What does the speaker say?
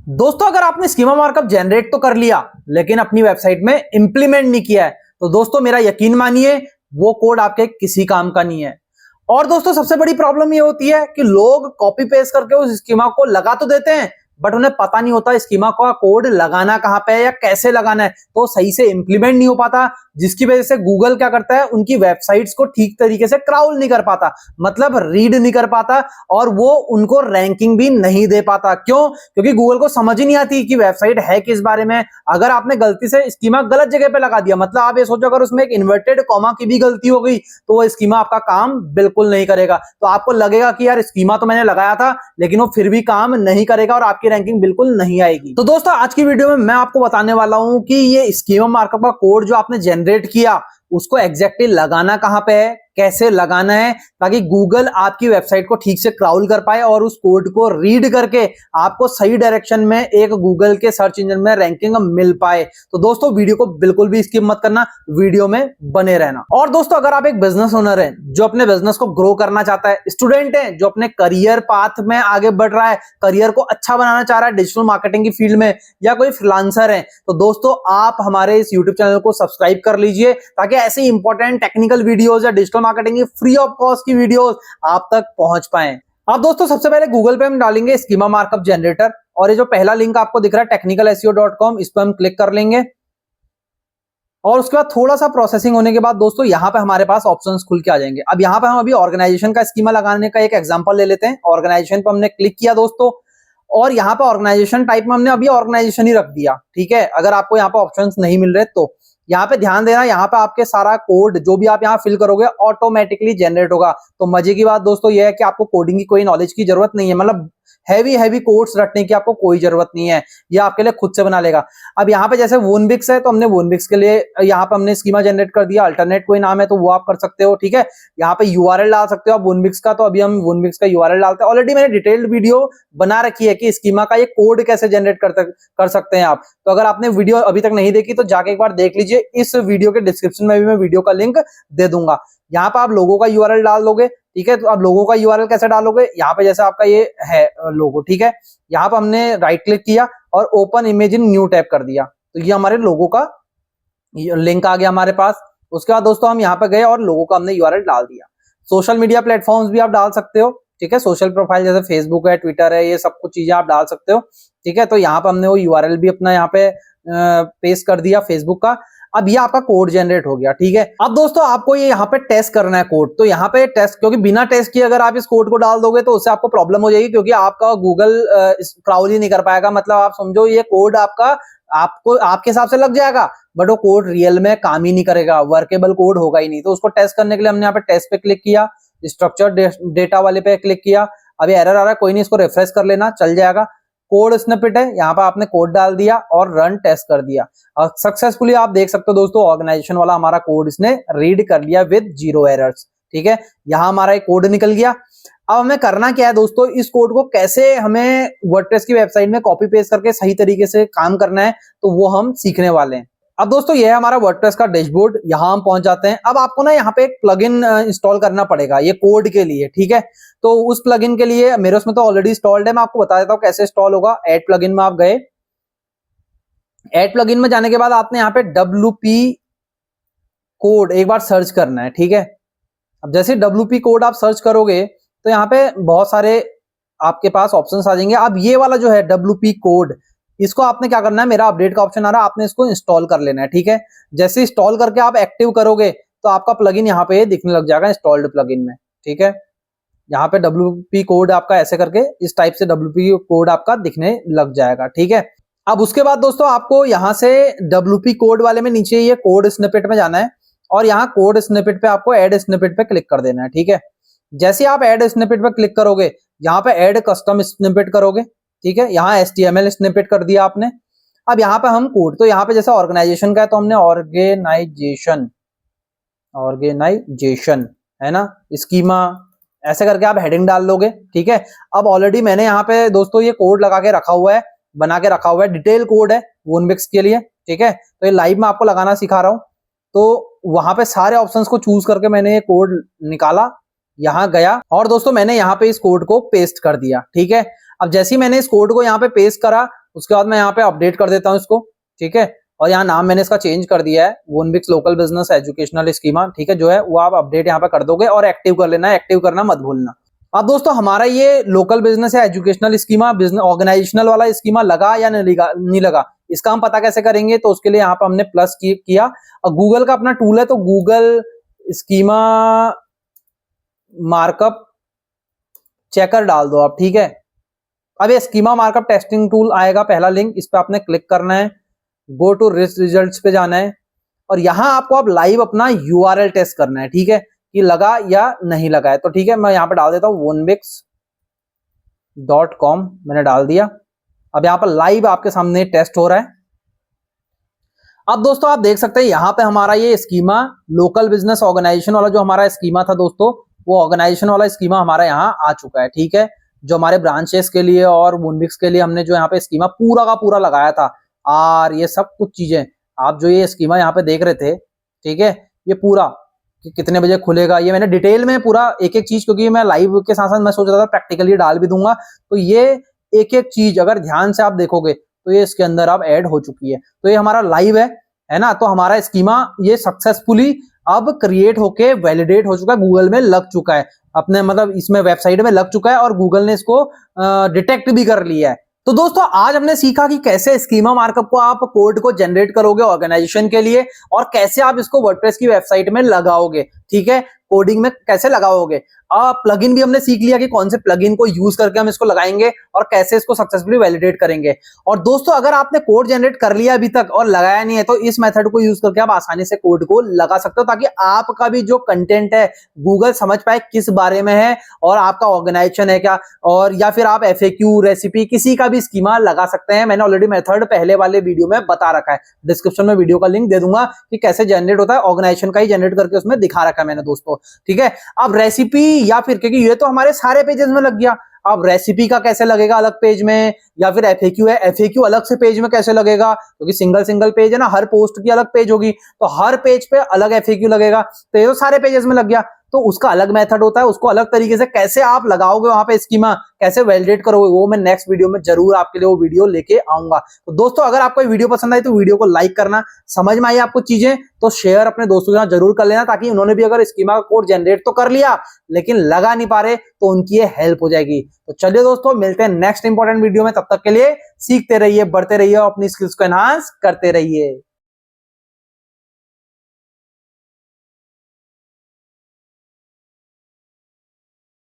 दोस्तों अगर आपने स्कीमा मार्कअप जनरेट तो कर लिया लेकिन अपनी वेबसाइट में इंप्लीमेंट नहीं किया है तो दोस्तों मेरा यकीन मानिए वो कोड आपके किसी काम का नहीं है। और दोस्तों सबसे बड़ी प्रॉब्लम ये होती है कि लोग कॉपी पेस्ट करके उस स्कीमा को लगा तो देते हैं बट उन्हें पता नहीं होता स्कीमा का कोड लगाना कहां पे है या कैसे लगाना है, तो सही से इंप्लीमेंट नहीं हो पाता जिसकी वजह से गूगल क्या करता है उनकी वेबसाइट्स को ठीक तरीके से क्राउल नहीं कर पाता, मतलब रीड नहीं कर पाता और वो उनको रैंकिंग भी नहीं दे पाता। क्यों? क्योंकि गूगल को समझ ही नहीं आती कि वेबसाइट है किस बारे में। अगर आपने गलती से स्कीमा गलत जगह पे लगा दिया, मतलब आप ये सोचो अगर उसमें एक इन्वर्टेड कॉमा की भी गलती हो गई तो वो स्कीमा आपका काम बिल्कुल नहीं करेगा। तो आपको लगेगा कि यार स्कीमा तो मैंने लगाया था लेकिन वो फिर भी काम नहीं करेगा और आपकी रैंकिंग बिल्कुल नहीं आएगी। तो दोस्तों आज की वीडियो में मैं आपको बताने वाला हूं कि ये स्कीमा मार्कअप का कोड जो आपने जनरेट किया उसको एग्जैक्टली लगाना कहां पे है, कैसे लगाना है ताकि गूगल आपकी वेबसाइट को ठीक से क्राउल कर पाए और उस कोड को रीड करके आपको सही डायरेक्शन में एक गूगल के सर्च इंजन में रैंकिंग मिल पाए। तो दोस्तों वीडियो को बिल्कुल भी स्किप मत करना, वीडियो में बने रहना। और दोस्तों अगर आप एक बिजनेस ओनर हैं जो अपने बिजनेस को ग्रो करना चाहता है, स्टूडेंट है जो अपने करियर पाथ में आगे बढ़ रहा है, करियर को अच्छा बनाना चाह रहा है डिजिटल मार्केटिंग की फील्ड में, या कोई फ्रीलांसर है, तो दोस्तों आप हमारे इस यूट्यूब चैनल को सब्सक्राइब कर लीजिए ताकि ऐसे इंपॉर्टेंट टेक्निकल वीडियोस या डिजिटल मार्केटिंग की फ्री ऑफ कॉस्ट की वीडियोस आप तक पहुंच पाएं। अब दोस्तों सबसे पहले गूगल पे हम डालेंगे स्कीमा मार्कअप जनरेटर और ये जो पहला लिंक आपको दिख रहा है technicalseo.com, इस पर हम क्लिक कर लेंगे और उसके बाद थोड़ा सा प्रोसेसिंग होने के बाद दोस्तों यहां पे हमारे पास ऑप्शंस खुल के आ जाएंगे। अब यहां पे हम अभी ऑर्गेनाइजेशन का स्कीमा लगाने का एक एग्जांपल ले लेते हैं। ऑर्गेनाइजेशन पर हमने क्लिक किया दोस्तों और यहाँ पे ऑर्गेनाइजेशन टाइप में हमने अभी ऑर्गेनाइजेशन ही रख दिया, ठीक है। अगर आपको यहाँ पे ऑप्शंस नहीं मिल रहे तो यहाँ पे ध्यान देना, यहाँ पे आपके सारा कोड जो भी आप यहाँ फिल करोगे ऑटोमेटिकली जनरेट होगा। तो मजे की बात दोस्तों ये है कि आपको कोडिंग की कोई नॉलेज की जरूरत नहीं है, मतलब हैवी कोड्स रटने की आपको कोई जरूरत नहीं है, ये आपके लिए खुद से बना लेगा। अब यहाँ पे जैसे वोनबिक्स है तो हमने वोनबिक्स के लिए यहाँ पे हमने स्कीमा जनरेट कर दिया, अल्टरनेट कोई नाम है तो वो आप कर सकते हो, ठीक है। यहाँ पे यूआरएल डाल सकते हो आप वोनबिक्स का, तो अभी हम वोनबिक्स का यूआरएल डालते हैं। ऑलरेडी मैंने डिटेल्ड वीडियो बना रखी है कि स्कीमा का ये कोड कैसे जनरेट कर सकते हैं आप, तो अगर आपने वीडियो अभी तक नहीं देखी तो जाके एक बार देख लीजिए, इस वीडियो के डिस्क्रिप्शन में भी मैं वीडियो का लिंक दे दूंगा। यहाँ पे आप लोगों का यूआरएल डाल दोगे, ठीक है। तो आप लोगों का यूआरएल कैसे डालोगे, यहाँ पे जैसे आपका ये है लोगो, ठीक है, यहाँ पे हमने राइट क्लिक किया और open image in new tab कर दिया, तो ये हमारे लोगो का लिंक आ गया हमारे पास। उसके बाद दोस्तों हम यहाँ पे गए और लोगों का हमने यूआरएल डाल दिया। सोशल मीडिया प्लेटफॉर्म्स भी आप डाल सकते हो, ठीक है, सोशल प्रोफाइल जैसे फेसबुक है, ट्विटर है, ये सब कुछ चीजें आप डाल सकते हो, ठीक है। तो यहाँ पे हमने वो यूआरएल भी अपना यहाँ पे पेस्ट कर दिया फेसबुक का। अब ये आपका कोड जनरेट हो गया, ठीक है। अब दोस्तों आपको ये यहाँ पे टेस्ट करना है कोड, तो यहाँ पे टेस्ट, क्योंकि बिना टेस्ट किए अगर आप इस कोड को डाल दोगे तो उससे आपको प्रॉब्लम हो जाएगी, क्योंकि आपका गूगल क्राउल ही नहीं कर पाएगा। मतलब आप समझो ये कोड आपका आपको आपके हिसाब से लग जाएगा बट वो कोड रियल में काम ही नहीं करेगा, वर्केबल कोड होगा ही नहीं। तो उसको टेस्ट करने के लिए हमने यहाँ पे टेस्ट पे क्लिक किया, स्ट्रक्चर डेटा वाले पे क्लिक किया। अभी एरर आ रहा है, कोई नहीं, इसको रिफ्रेश कर लेना, चल जाएगा। कोड स्निपेट है, यहाँ पे आपने कोड डाल दिया और रन टेस्ट कर दिया और सक्सेसफुली आप देख सकते हो दोस्तों ऑर्गेनाइजेशन वाला हमारा कोड इसने रीड कर लिया विद 0 एरर्स, ठीक है। यहाँ हमारा एक कोड निकल गया। अब हमें करना क्या है दोस्तों, इस कोड को कैसे हमें वर्डप्रेस की वेबसाइट में कॉपी पेस्ट करके सही तरीके से काम करना है, तो वो हम सीखने वाले हैं। अब दोस्तों ये है हमारा वर्डप्रेस का डैशबोर्ड, यहां हम पहुंच जाते हैं। अब आपको ना यहाँ पे एक प्लगइन इंस्टॉल करना पड़ेगा ये कोड के लिए, ठीक है। तो उस प्लगइन के लिए मेरे उसमें तो ऑलरेडी इंस्टॉल्ड है, मैं आपको बता देता हूँ कैसे इंस्टॉल होगा। ऐड प्लगइन में आप गए, ऐड प्लगइन में जाने के बाद आपने यहाँ पे WP कोड एक बार सर्च करना है, ठीक है। अब जैसे WP कोड आप सर्च करोगे तो यहाँ पे बहुत सारे आपके पास ऑप्शंस आ जाएंगे। अब ये वाला जो है WP कोड, इसको आपने क्या करना है, मेरा अपडेट का ऑप्शन आ रहा है, आपने इसको इंस्टॉल कर लेना है, ठीक है। जैसे इंस्टॉल करके आप एक्टिव करोगे तो आपका प्लगइन यहाँ पे दिखने लग जाएगा इंस्टॉल्ड प्लगइन में, ठीक है। यहाँ पे WP कोड आपका ऐसे करके इस टाइप से WP कोड आपका दिखने लग जाएगा, ठीक है। अब उसके बाद दोस्तों आपको यहाँ से WP कोड वाले में नीचे ये कोड स्निपेट में जाना है और यहाँ कोड स्निपेट पे आपको ऐड स्निपेट पे क्लिक कर देना है, ठीक है। जैसे आप ऐड स्निपेट पे क्लिक करोगे यहाँ पे ऐड कस्टम स्निपेट करोगे, ठीक है। यहाँ HTML स्निपेट कर दिया आपने। अब यहाँ पे हम कोड, तो यहाँ पे जैसे ऑर्गेनाइजेशन का है तो हमने ऑर्गेनाइजेशन है ना, स्कीमा, ऐसे करके आप हेडिंग डाल लोगे, ठीक है। अब ऑलरेडी मैंने यहाँ पे दोस्तों ये कोड लगा के रखा हुआ है, बना के रखा हुआ है, डिटेल कोड है वोनबिक्स के लिए, ठीक है। तो ये लाइव में आपको लगाना सिखा रहा हूँ। तो वहां पे सारे ऑप्शंस को चूज करके मैंने ये कोड निकाला, यहाँ गया और दोस्तों मैंने यहाँ पे इस कोड को पेस्ट कर दिया, ठीक है। अब जैसे ही मैंने इस कोड को यहाँ पे पेस्ट करा उसके बाद मैं यहाँ पे अपडेट कर देता हूँ इसको, ठीक है। और यहाँ नाम मैंने इसका चेंज कर दिया है, वोनबिक्स लोकल बिजनेस एजुकेशनल स्कीमा, ठीक है। जो है वो आप अपडेट यहाँ पे कर दोगे और एक्टिव कर लेना, एक्टिव करना मत भूलना। अब दोस्तों हमारा ये लोकल बिजनेस है एजुकेशनल स्कीमा, बिजनेस ऑर्गेनाइजेशनल वाला स्कीमा लगा या नहीं लगा, इसका हम पता कैसे करेंगे। तो उसके लिए यहाँ पे हमने प्लस किया, और गूगल का अपना टूल है, तो गूगल स्कीमा मार्कअप चेकर डाल दो आप, ठीक है। अब ये स्कीमा मार्कअप टेस्टिंग टूल आएगा, पहला लिंक, इस पे आपने क्लिक करना है, गो टू रिजल्ट्स पे जाना है, और यहां आपको अब लाइव अपना यूआरएल टेस्ट करना है, ठीक है, कि लगा या नहीं लगा है। तो ठीक है, मैं यहां पे डाल देता हूं wonbix.com, मैंने डाल दिया। अब यहां पर लाइव आपके सामने टेस्ट हो रहा है। अब दोस्तों आप देख सकते हैं यहां पे हमारा ये स्कीमा लोकल बिजनेस ऑर्गेनाइजेशन वाला जो हमारा स्कीमा था दोस्तों, वो ऑर्गेनाइजेशन वाला स्कीमा हमारा यहाँ आ चुका है, ठीक है। जो हमारे ब्रांचेस के लिए और वोनबिक्स के लिए हमने जो यहाँ पे स्कीमा पूरा का पूरा लगाया था, और ये सब कुछ चीजें आप जो ये स्कीमा यहाँ पे देख रहे थे, ठीक है, ये पूरा कि कितने बजे खुलेगा, ये मैंने डिटेल में पूरा एक एक चीज, क्योंकि मैं लाइव के साथ साथ मैं सोच रहा था प्रैक्टिकली डाल भी दूंगा, तो ये एक एक चीज अगर ध्यान से आप देखोगे तो ये इसके अंदर अब ऐड हो चुकी है। तो ये हमारा लाइव है ना। तो हमारा स्कीमा ये सक्सेसफुली अब क्रिएट होके वैलिडेट हो चुका है, गूगल में लग चुका है, अपने मतलब इसमें वेबसाइट में लग चुका है, और गूगल ने इसको डिटेक्ट भी कर लिया है। तो दोस्तों आज हमने सीखा कि कैसे स्कीमा मार्कअप को आप कोड को जनरेट करोगे ऑर्गेनाइजेशन के लिए, और कैसे आप इसको वर्डप्रेस की वेबसाइट में लगाओगे, ठीक है, कोडिंग में कैसे लगाओगे। प्लगइन भी हमने सीख लिया कि कौन से प्लगइन को यूज करके हम इसको लगाएंगे और कैसे इसको सक्सेसफुली वैलिडेट करेंगे। और दोस्तों अगर आपने कोड जनरेट कर लिया अभी तक और लगाया नहीं है, तो इस मेथड को यूज करके आप आसानी से कोड को लगा सकते हो, ताकि आपका भी जो कंटेंट है गूगल समझ पाए किस बारे में है, और आपका ऑर्गेनाइजेशन है क्या, और या फिर आप एफएक्यू रेसिपी किसी का भी स्कीमा लगा सकते हैं। मैंने ऑलरेडी मेथड पहले वाले वीडियो में बता रखा है, डिस्क्रिप्शन में वीडियो का लिंक दे दूंगा कि कैसे जनरेट होता है, ऑर्गेनाइजेशन का ही जनरेट करके उसमें दिखा रखा है मैंने दोस्तों, ठीक है। अब रेसिपी या फिर, क्योंकि ये तो हमारे सारे पेजेस में लग गया, अब रेसिपी का कैसे लगेगा अलग पेज में, या फिर एफएक्यू है, एफएक्यू अलग से पेज में कैसे लगेगा, क्योंकि सिंगल पेज है ना, हर पोस्ट की अलग पेज होगी, तो हर पेज पे अलग एफएक्यू लगेगा। तो ये तो सारे पेजेस में लग गया, तो उसका अलग मेथड होता है, उसको अलग तरीके से कैसे आप लगाओगे वहां पे स्कीमा, कैसे वैलिडेट करोगे, वो मैं नेक्स्ट वीडियो में जरूर आपके लिए वो वीडियो लेके आऊंगा। तो दोस्तों अगर आपको ये वीडियो पसंद आई तो वीडियो को लाइक करना, समझ में आई आपको चीजें तो शेयर अपने दोस्तों के साथ जरूर कर लेना, ताकि उन्होंने भी अगर स्कीमा का कोड जनरेट तो कर लिया लेकिन लगा नहीं पा रहे तो उनकी ये हेल्प हो जाएगी। तो चलिए दोस्तों मिलते हैं नेक्स्ट इंपॉर्टेंट वीडियो में, तब तक के लिए सीखते रहिए, बढ़ते रहिए और अपनी स्किल्स को एनहांस करते रहिए।